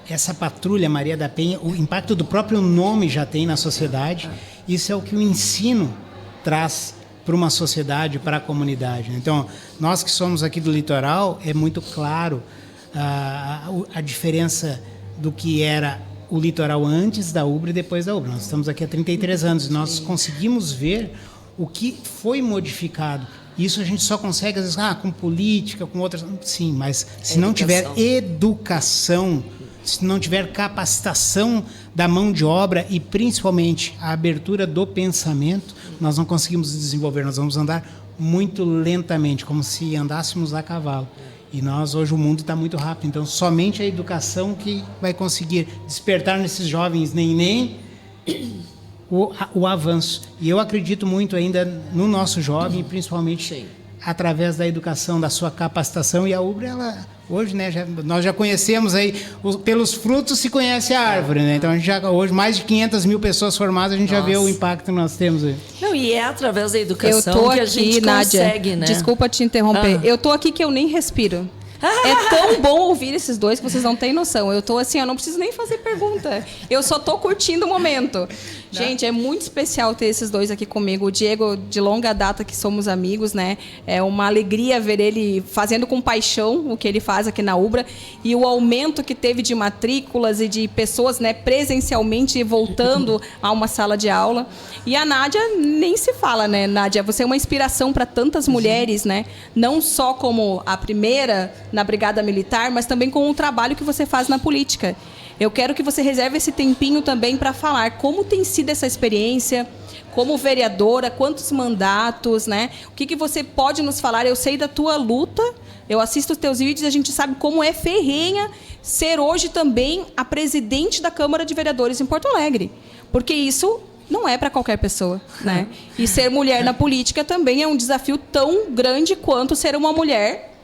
essa patrulha Maria da Penha, o impacto do próprio nome já tem na sociedade. Isso é o que o ensino traz para uma sociedade, para a comunidade. Então, nós que somos aqui do litoral, é muito claro a diferença do que era o litoral antes da UBRA e depois da UBRA. Nós estamos aqui há 33 anos e nós conseguimos ver o que foi modificado. Isso a gente só consegue, às vezes, com política, com outras... Sim, mas se não tiver educação, se não tiver capacitação da mão de obra e, principalmente, a abertura do pensamento, nós não conseguimos desenvolver. Nós vamos andar muito lentamente, como se andássemos a cavalo. E nós, hoje, o mundo está muito rápido. Então, somente a educação que vai conseguir despertar nesses jovens o avanço. E eu acredito muito ainda no nosso jovem, principalmente através da educação, da sua capacitação. E a UBRA, ela, hoje, né, nós já conhecemos aí, pelos frutos se conhece a árvore, né? Então, a gente já, hoje, mais de 500 mil pessoas formadas, a gente já vê o impacto que nós temos aí. Não, e é através da educação que a gente consegue, né? Desculpa te interromper. Eu tô aqui que eu nem respiro. É tão bom ouvir esses dois que vocês não têm noção. Eu tô assim, eu não preciso nem fazer pergunta. Eu só tô curtindo o momento. Gente, é muito especial ter esses dois aqui comigo. O Diego, de longa data que somos amigos, né? É uma alegria ver ele fazendo com paixão o que ele faz aqui na UBRA. E o aumento que teve de matrículas e de pessoas, né, presencialmente voltando a uma sala de aula. E a Nádia nem se fala, né, Nádia? Você é uma inspiração para tantas mulheres, né? Não só como a primeira na Brigada Militar, mas também com o trabalho que você faz na política. Eu quero que você reserve esse tempinho também para falar como tem sido essa experiência, como vereadora, quantos mandatos, né? O que você pode nos falar? Eu sei da tua luta, eu assisto os teus vídeos, a gente sabe como é ferrenha ser hoje também a presidente da Câmara de Vereadores em Porto Alegre. Porque isso não é para qualquer pessoa, né? E ser mulher na política também é um desafio tão grande quanto ser uma mulher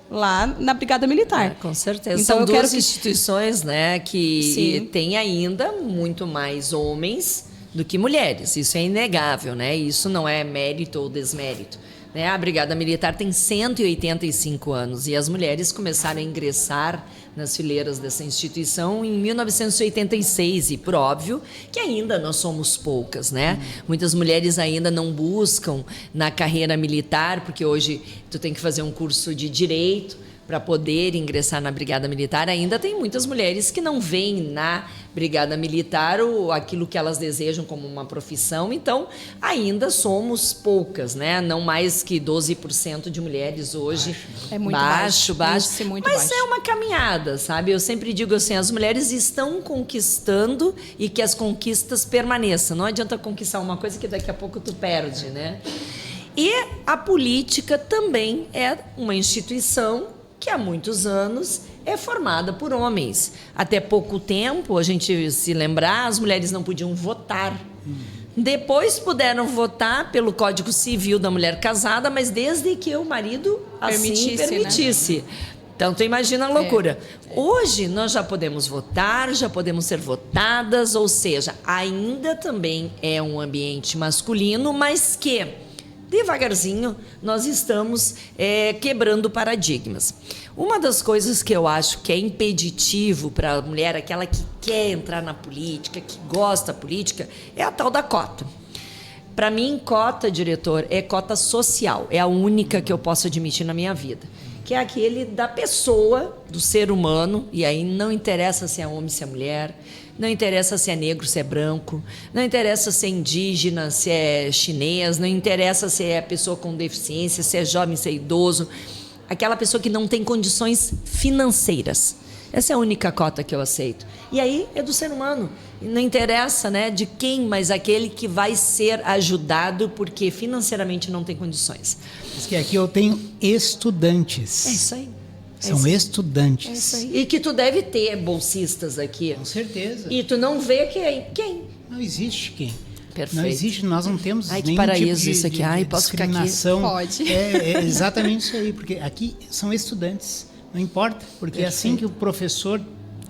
lá na Brigada Militar. Com certeza. Então, são duas instituições, né, que têm ainda muito mais homens do que mulheres. Isso é inegável, né? Isso não é mérito ou desmérito. Né? A Brigada Militar tem 185 anos e as mulheres começaram a ingressar nas fileiras dessa instituição em 1986 e, por óbvio, que ainda nós somos poucas, né? Muitas mulheres ainda não buscam na carreira militar, porque hoje tu tem que fazer um curso de direito para poder ingressar na Brigada Militar. Ainda tem muitas mulheres que não veem na Brigada Militar aquilo que elas desejam como uma profissão. Então, ainda somos poucas, né? Não mais que 12% de mulheres hoje. É muito baixo. Isso é muito Mas baixo. é uma caminhada, sabe? Eu sempre digo assim, as mulheres estão conquistando e que as conquistas permaneçam. Não adianta conquistar uma coisa que daqui a pouco tu perde, né? E a política também é uma instituição que há muitos anos é formada por homens. Até pouco tempo, a gente se lembrar, as mulheres não podiam votar. Depois puderam votar pelo Código Civil da mulher casada, mas desde que o marido assim permitisse. Né? Então, tu imagina a loucura. Hoje, nós já podemos votar, já podemos ser votadas, ou seja, ainda também é um ambiente masculino, mas que, devagarzinho, nós estamos quebrando paradigmas. Uma das coisas que eu acho que é impeditivo para a mulher, aquela que quer entrar na política, que gosta da política, é a tal da cota. Para mim, cota, diretor, é cota social. É a única que eu posso admitir na minha vida. Que é aquele da pessoa, do ser humano, e aí não interessa se é homem, se é mulher, não interessa se é negro, se é branco, não interessa se é indígena, se é chinês, não interessa se é pessoa com deficiência, se é jovem, se é idoso. Aquela pessoa que não tem condições financeiras. Essa é a única cota que eu aceito. E aí é do ser humano. Não interessa, né, de quem, mas aquele que vai ser ajudado porque financeiramente não tem condições. Diz que aqui eu tenho estudantes. É isso aí. São estudantes. É isso aí. E que tu deve ter bolsistas aqui. Com certeza. E tu não vê quem? Não existe quem. Perfeito. Não existe, nós não temos nenhum tipo paraíso isso aqui. Ai, posso ficar aqui? Discriminação. Pode. É exatamente isso aí, porque aqui são estudantes. Não importa, porque é assim que o professor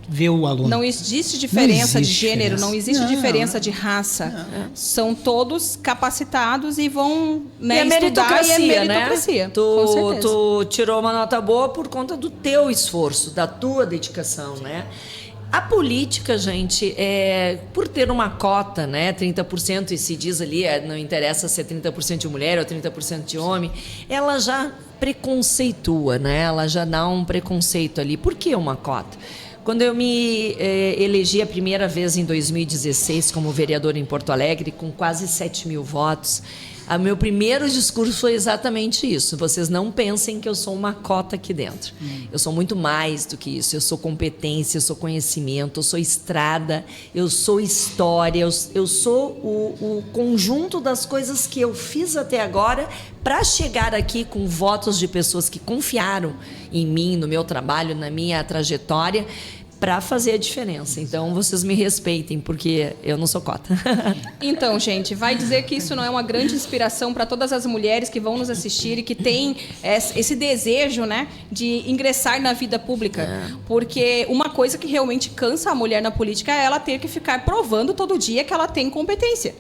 vê o aluno. Não existe diferença de gênero, diferença. não existe diferença de raça. São todos capacitados e vão, né, e estudar, e é meritocracia. Né? Com certeza. Tu tirou uma nota boa por conta do teu esforço, da tua dedicação, né? A política, gente, por ter uma cota, né, 30%, e se diz ali, não interessa se é 30% de mulher ou 30% de homem, ela já preconceitua, né? Ela já dá um preconceito ali. Por que uma cota? Quando eu me elegi a primeira vez em 2016 como vereadora em Porto Alegre, com quase 7 mil votos, o meu primeiro discurso foi exatamente isso. Vocês não pensem que eu sou uma cota aqui dentro. Eu sou muito mais do que isso. Eu sou competência, eu sou conhecimento, eu sou estrada, eu sou história, eu sou o conjunto das coisas que eu fiz até agora para chegar aqui com votos de pessoas que confiaram em mim, no meu trabalho, na minha trajetória, para fazer a diferença. Então, vocês me respeitem, porque eu não sou cota. Então, gente, vai dizer que isso não é uma grande inspiração para todas as mulheres que vão nos assistir e que têm esse desejo, né, de ingressar na vida pública. Porque uma coisa que realmente cansa a mulher na política é ela ter que ficar provando todo dia que ela tem competência.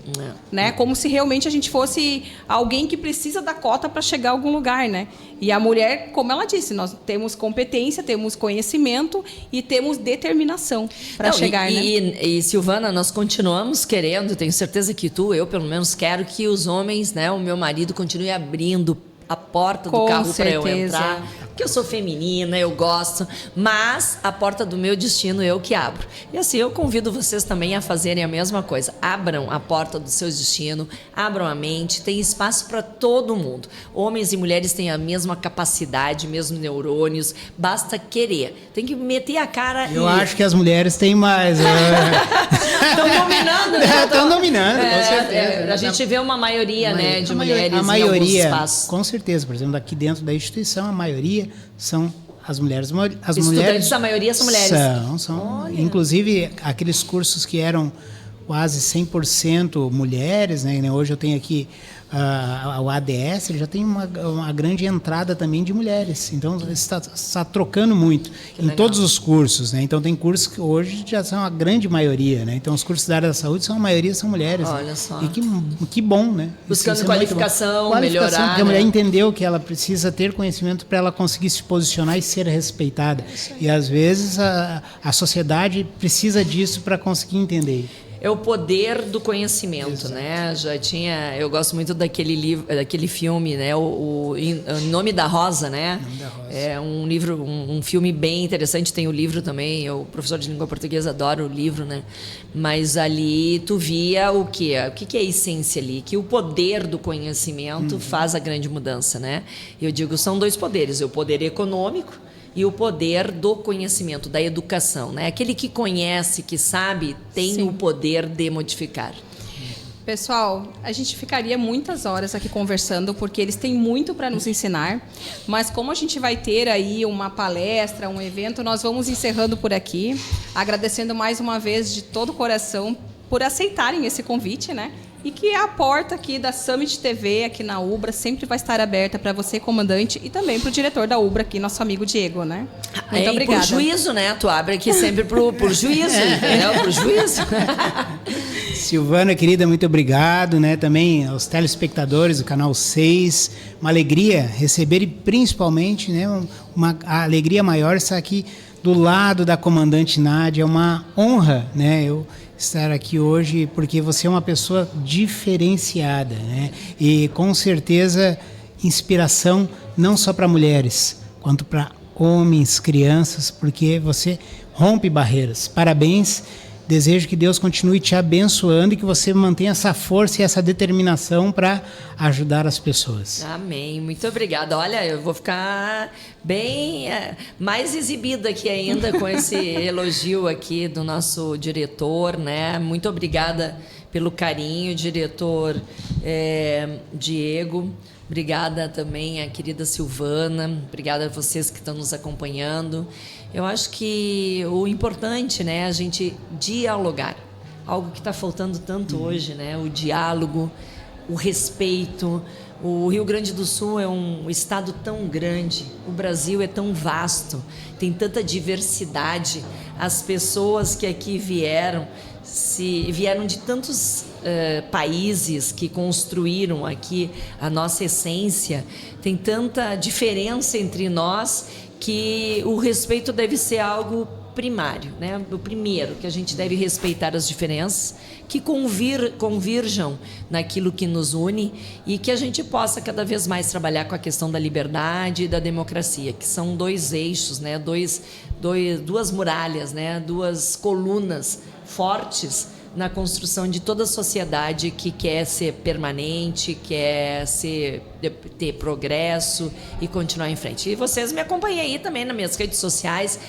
Né? Como se realmente a gente fosse alguém que precisa da cota para chegar a algum lugar, né? E a mulher, como ela disse, nós temos competência, temos conhecimento e temos determinação para chegar, né? E Silvana, nós continuamos querendo, tenho certeza que eu pelo menos quero que os homens, né, o meu marido continue abrindo a porta do carro para eu entrar, porque eu sou feminina, eu gosto, mas a porta do meu destino eu que abro. E assim, eu convido vocês também a fazerem a mesma coisa. Abram a porta do seu destino, abram a mente, tem espaço para todo mundo. Homens e mulheres têm a mesma capacidade, mesmos neurônios, basta querer. Tem que meter a cara Eu acho que as mulheres têm mais. Estão dominando, né? Estão dominando, com certeza. A gente vê uma maioria, né, de mulheres a em maioria, alguns espaços. com certeza. Por exemplo, aqui dentro da instituição, a maioria são as mulheres. As Estudantes, mulheres, a maioria são mulheres. São. Inclusive, aqueles cursos que eram quase 100% mulheres, né? Hoje eu tenho aqui o ADS, ele já tem uma grande entrada também de mulheres. Então, está trocando muito em todos os cursos, né? Então, tem cursos que hoje já são a grande maioria, né? Então, os cursos da área da saúde, a maioria são mulheres. Olha né? só. E que bom, né? Buscando qualificação, melhorar. Porque a mulher entendeu que ela precisa ter conhecimento para ela conseguir se posicionar e ser respeitada. E, às vezes, a sociedade precisa disso para conseguir entender. É o poder do conhecimento, né? Eu gosto muito daquele livro, daquele filme, né? O Nome da Rosa, né? Nome da Rosa. É um livro, um filme bem interessante. Tem o livro também. Eu, professor de língua portuguesa, adoro o livro, né? Mas ali tu via o quê? O que é a essência ali? Que o poder do conhecimento faz a grande mudança, né? Eu digo, são dois poderes: o poder econômico e o poder do conhecimento, da educação, né? Aquele que conhece, que sabe, tem o poder de modificar. Pessoal, a gente ficaria muitas horas aqui conversando, porque eles têm muito para nos ensinar, mas como a gente vai ter aí uma palestra, um evento, nós vamos encerrando por aqui, agradecendo mais uma vez de todo o coração por aceitarem esse convite, né? e que a porta aqui da Summit TV, aqui na Ubra, sempre vai estar aberta para você, comandante, e também para o diretor da Ubra aqui, nosso amigo Diego, né? Muito obrigada. Por juízo, né? Tu abre aqui sempre por juízo, entendeu? Por juízo. Silvana, querida, muito obrigado, né? Também aos telespectadores do Canal 6. Uma alegria receber e principalmente, né, a alegria maior estar aqui do lado da comandante Nádia. É uma honra, né, eu estar aqui hoje, porque você é uma pessoa diferenciada, né? E com certeza inspiração não só para mulheres, quanto para homens, crianças, porque você rompe barreiras. Parabéns. Desejo que Deus continue te abençoando e que você mantenha essa força e essa determinação para ajudar as pessoas. Amém. Muito obrigada. Olha, eu vou ficar bem mais exibida aqui ainda com esse elogio aqui do nosso diretor, né? Muito obrigada pelo carinho, diretor Diego. Obrigada também à querida Silvana. Obrigada a vocês que estão nos acompanhando. Eu acho que o importante, né, é a gente dialogar. Algo que está faltando tanto hoje, né? O diálogo, o respeito. O Rio Grande do Sul é um estado tão grande, o Brasil é tão vasto, tem tanta diversidade. As pessoas que aqui vieram de tantos países que construíram aqui a nossa essência. Tem tanta diferença entre nós que o respeito deve ser algo primário, né? O primeiro, que a gente deve respeitar as diferenças, que convirjam naquilo que nos une e que a gente possa cada vez mais trabalhar com a questão da liberdade e da democracia, que são dois eixos, né? Duas muralhas, né? Duas colunas fortes na construção de toda a sociedade que quer ser permanente, quer ter progresso e continuar em frente. E vocês me acompanhem aí também nas minhas redes sociais,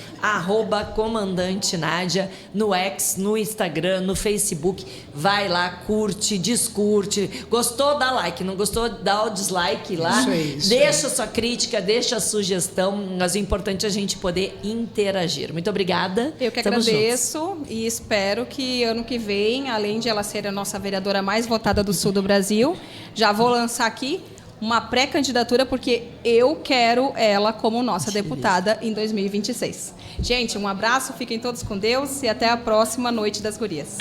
@comandante Nádia, no X, no Instagram, no Facebook. Vai lá, curte, discute. Gostou, dá like. Não gostou, dá o dislike lá. Isso deixa sua crítica, deixa a sugestão. Mas o importante é a gente poder interagir. Muito obrigada. Eu que agradeço e espero que ano que vem, além de ela ser a nossa vereadora mais votada do sul do Brasil, já vou lançar aqui uma pré-candidatura, porque eu quero ela como nossa deputada em 2026. Gente, um abraço, fiquem todos com Deus e até a próxima Noite das Gurias.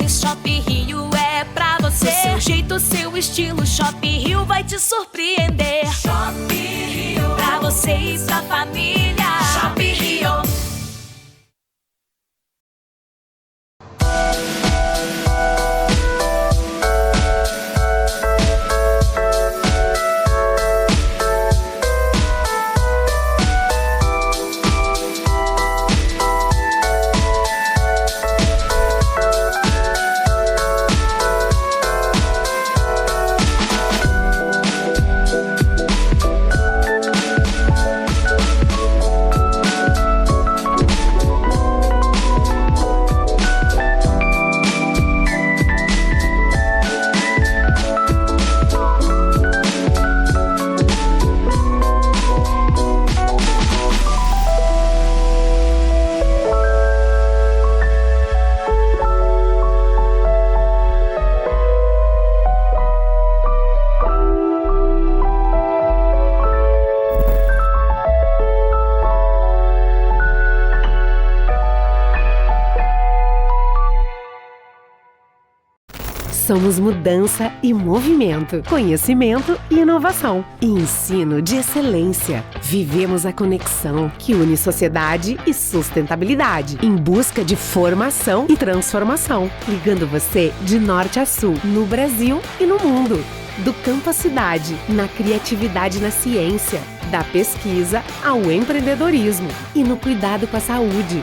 Shopping Rio é pra você. Seu jeito, seu estilo, Shopping Rio vai te surpreender. Shopping Rio, pra você e pra família. Shopping Rio. Somos mudança e movimento, conhecimento e inovação, e ensino de excelência. Vivemos a conexão que une sociedade e sustentabilidade, em busca de formação e transformação, ligando você de norte a sul, no Brasil e no mundo. Do campo à cidade, na criatividade e na ciência, da pesquisa ao empreendedorismo e no cuidado com a saúde.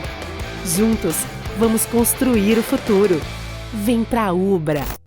Juntos, vamos construir o futuro. Vem pra Ubra!